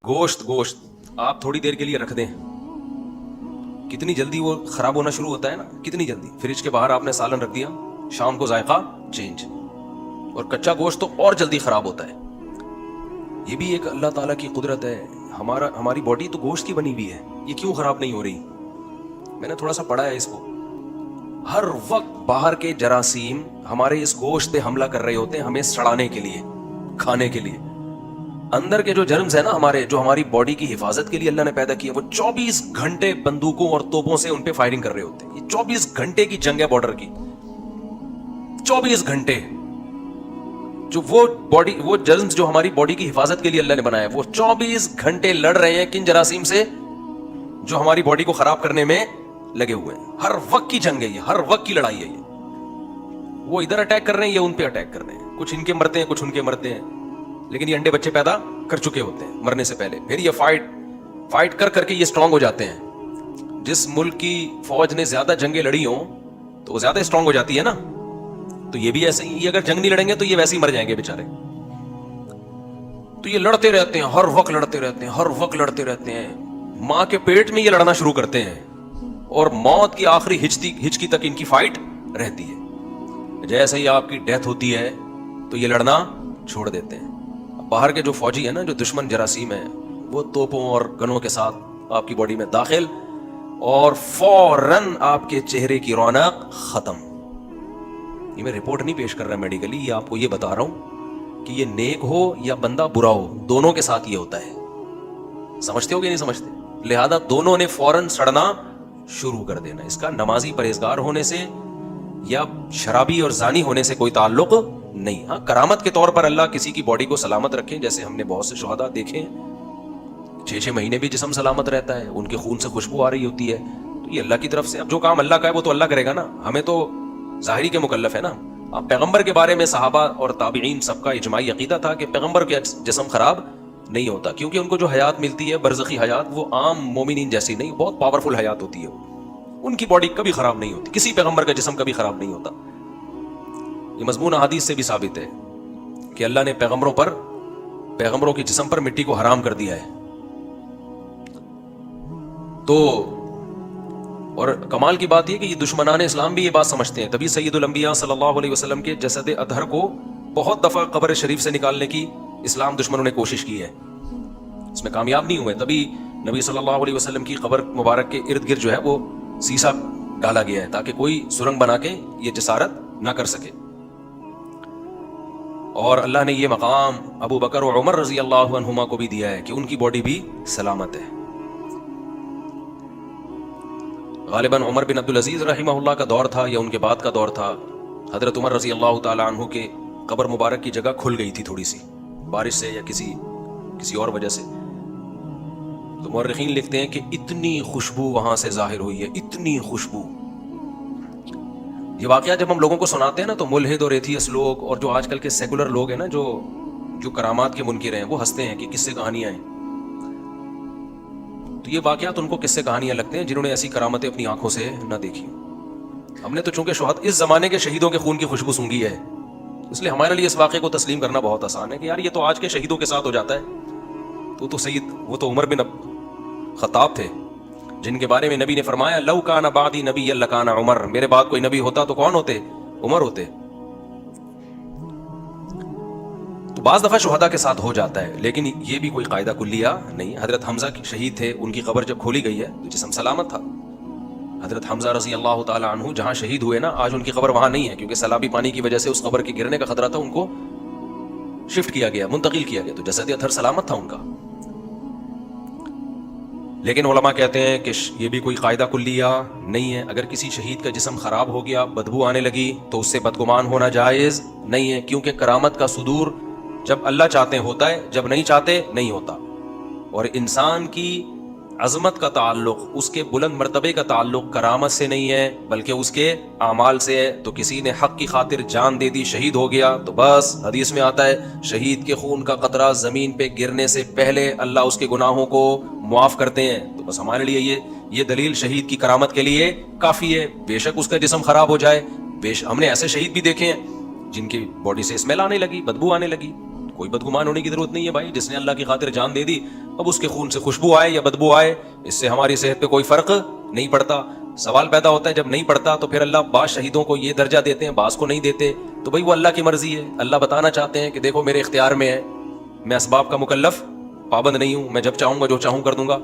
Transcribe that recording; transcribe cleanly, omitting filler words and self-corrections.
گوشت آپ تھوڑی دیر کے لیے رکھ دیں، کتنی جلدی وہ خراب ہونا شروع ہوتا ہے نا، کتنی جلدی. فریج کے باہر آپ نے سالن رکھ دیا، شام کو ذائقہ چینج. اور کچا گوشت تو اور جلدی خراب ہوتا ہے. یہ بھی ایک اللہ تعالیٰ کی قدرت ہے. ہماری باڈی تو گوشت کی بنی ہوئی ہے، یہ کیوں خراب نہیں ہو رہی؟ میں نے تھوڑا سا پڑھا ہے اس کو. ہر وقت باہر کے جراثیم ہمارے اس گوشت پہ حملہ کر رہے ہوتے ہیں، ہمیں سڑانے کے لیے، کھانے کے لیے. اندر کے جو جرمز ہیں نا ہمارے، جو ہماری باڈی کی حفاظت کے لیے اللہ نے پیدا کیا، وہ 24 گھنٹے بندوقوں اور توپوں سے ان پہ فائرنگ کر رہے ہوتے ہیں. یہ 24 گھنٹے کی جنگ ہے بارڈر کی. 24 گھنٹے جو وہ جرمز جو ہماری باڈی کی حفاظت کے لیے اللہ نے بنایا، وہ 24 گھنٹے لڑ رہے ہیں کن جراثیم سے؟ جو ہماری باڈی کو خراب کرنے میں لگے ہوئے ہیں. ہر وقت کی جنگ ہے یہ، ہر وقت کی لڑائی ہے یہ. وہ ادھر اٹیک کر رہے ہیں، یہ ان پہ اٹیک کر رہے ہیں. کچھ ان کے مرتے ہیں، کچھ ان کے مرتے ہیں، لیکن یہ انڈے بچے پیدا کر چکے ہوتے ہیں مرنے سے پہلے. پھر یہ فائٹ کر کے یہ اسٹرانگ ہو جاتے ہیں. جس ملک کی فوج نے زیادہ جنگیں لڑی ہوں تو وہ زیادہ اسٹرانگ ہو جاتی ہے نا. تو یہ بھی ایسے ہی، یہ اگر جنگ نہیں لڑیں گے تو یہ ویسے ہی مر جائیں گے بیچارے. تو یہ لڑتے رہتے ہیں، ہر وقت لڑتے رہتے ہیں، ہر وقت لڑتے رہتے ہیں. ماں کے پیٹ میں یہ لڑنا شروع کرتے ہیں اور موت کی آخری ہچکی تک ان کی فائٹ رہتی ہے. جیسے ہی آپ کی ڈیتھ ہوتی ہے تو یہ لڑنا چھوڑ دیتے ہیں. باہر کے جو فوجی ہیں نا، جو دشمن جراثیم ہیں، وہ توپوں اور گنوں کے ساتھ آپ کی باڈی میں داخل، اور فوراً آپ کے چہرے کی رونق ختم. یہ میں رپورٹ نہیں پیش کر رہا میڈیکلی، یہ آپ کو یہ بتا رہا ہوں کہ یہ نیک ہو یا بندہ برا ہو، دونوں کے ساتھ یہ ہوتا ہے. سمجھتے ہو کہ نہیں سمجھتے؟ لہذا دونوں نے فوراً سڑنا شروع کر دینا. اس کا نمازی پرہیزگار ہونے سے یا شرابی اور زانی ہونے سے کوئی تعلق نہیں. ہاں، کرامت کے طور پر اللہ کسی کی باڈی کو سلامت رکھیں، جیسے ہم نے بہت سے شہداء دیکھے ہیں 6 مہینے بھی جسم سلامت رہتا ہے، ان کے خون سے خوشبو آ رہی ہوتی ہے. تو یہ اللہ کی طرف سے. اب جو کام اللہ کا ہے وہ تو اللہ کرے گا نا، ہمیں تو ظاہری کے مکلف ہے نا. اب پیغمبر کے بارے میں صحابہ اور تابعین سب کا اجماعی عقیدہ تھا کہ پیغمبر کا جسم خراب نہیں ہوتا، کیونکہ ان کو جو حیات ملتی ہے برزخی حیات، وہ عام مومنین جیسی نہیں، بہت پاورفل حیات ہوتی ہے. ان کی باڈی کبھی خراب نہیں ہوتی، کسی پیغمبر کا جسم کبھی خراب نہیں ہوتا. یہ مضمون احادیث سے بھی ثابت ہے کہ اللہ نے پیغمبروں کے جسم پر مٹی کو حرام کر دیا ہے. تو اور کمال کی بات یہ کہ یہ دشمنان اسلام بھی یہ بات سمجھتے ہیں. تبھی سید الانبیاء صلی اللہ علیہ وسلم کے جسد اطہر کو بہت دفعہ قبر شریف سے نکالنے کی اسلام دشمنوں نے کوشش کی ہے، اس میں کامیاب نہیں ہوئے. تبھی نبی صلی اللہ علیہ وسلم کی قبر مبارک کے ارد گرد جو ہے وہ سیسا ڈالا گیا ہے تاکہ کوئی سرنگ بنا کے یہ جسارت نہ کر سکے. اور اللہ نے یہ مقام ابو بکر و عمر رضی اللہ عنہما کو بھی دیا ہے کہ ان کی باڈی بھی سلامت ہے. غالباً عمر بن عبدالعزیز رحمہ اللہ کا دور تھا یا ان کے بعد کا دور تھا. حضرت عمر رضی اللہ تعالی عنہ کے قبر مبارک کی جگہ کھل گئی تھی تھوڑی سی، بارش سے یا کسی اور وجہ سے. تو مورخین لکھتے ہیں کہ اتنی خوشبو وہاں سے ظاہر ہوئی ہے، اتنی خوشبو. یہ واقعہ جب ہم لوگوں کو سناتے ہیں نا تو ملحد اور ایتھیس لوگ اور جو آج کل کے سیکولر لوگ ہیں نا، جو کرامات کے منکر ہیں، وہ ہنستے ہیں کہ کس سے کہانیاں ہیں. تو یہ واقعات ان کو کس سے کہانیاں لگتے ہیں جنہوں نے ایسی کرامتیں اپنی آنکھوں سے نہ دیکھی. ہم نے تو چونکہ اس زمانے کے شہیدوں کے خون کی خوشبو سونگھی ہے، اس لیے ہمارے لیے اس واقعے کو تسلیم کرنا بہت آسان ہے کہ یار یہ تو آج کے شہیدوں کے ساتھ ہو جاتا ہے. وہ تو عمر بن خطاب تھے جن کے بارے میں نبی نے فرمایا لو کان بعدی نبی لکان عمر، میرے بعد کوئی نبی ہوتا تو کون ہوتے؟ عمر ہوتے. تو بعض دفعہ شہداء کے ساتھ ہو جاتا ہے، لیکن یہ بھی کوئی قاعدہ کلیہ نہیں. حضرت حمزہ کی شہید تھے، ان کی قبر جب کھولی گئی ہے تو جسم سلامت تھا. حضرت حمزہ رضی اللہ تعالی عنہ جہاں شہید ہوئے نا، آج ان کی قبر وہاں نہیں ہے کیونکہ سیلابی پانی کی وجہ سے اس قبر کے گرنے کا خطرہ تھا. ان کو شفٹ کیا گیا، منتقل کیا گیا، تو جسد اطہر سلامت تھا ان کا. لیکن علماء کہتے ہیں کہ یہ بھی کوئی قاعدہ کلیہ نہیں ہے. اگر کسی شہید کا جسم خراب ہو گیا، بدبو آنے لگی، تو اس سے بدگمان ہونا جائز نہیں ہے، کیونکہ کرامت کا صدور جب اللہ چاہتے ہیں ہوتا ہے، جب نہیں چاہتے نہیں ہوتا. اور انسان کی عظمت کا تعلق، اس کے بلند مرتبے کا تعلق کرامت سے نہیں ہے بلکہ اس کے اعمال سے ہے. تو کسی نے حق کی خاطر جان دے دی، شہید ہو گیا، تو بس حدیث میں آتا ہے شہید کے خون کا قطرہ زمین پہ گرنے سے پہلے اللہ اس کے گناہوں کو معاف کرتے ہیں. تو بس ہمارے لیے یہ دلیل شہید کی کرامت کے لیے کافی ہے. بے شک اس کا جسم خراب ہو جائے، ہم نے ایسے شہید بھی دیکھے ہیں جن کی باڈی سے اسمیل آنے لگی، بدبو آنے لگی. کوئی بدگمان ہونے کی ضرورت نہیں ہے بھائی. جس نے اللہ کی خاطر جان دے دی اب اس کے خون سے خوشبو آئے یا بدبو آئے اس سے ہماری صحت پہ کوئی فرق نہیں پڑتا. سوال پیدا ہوتا ہے جب نہیں پڑتا تو پھر اللہ بعض شہیدوں کو یہ درجہ دیتے ہیں بعض کو نہیں دیتے. تو بھائی وہ اللہ کی مرضی ہے. اللہ بتانا چاہتے ہیں کہ دیکھو میرے اختیار میں ہے, میں اسباب کا مکلف پابند نہیں ہوں, میں جب چاہوں گا جو چاہوں کر دوں گا.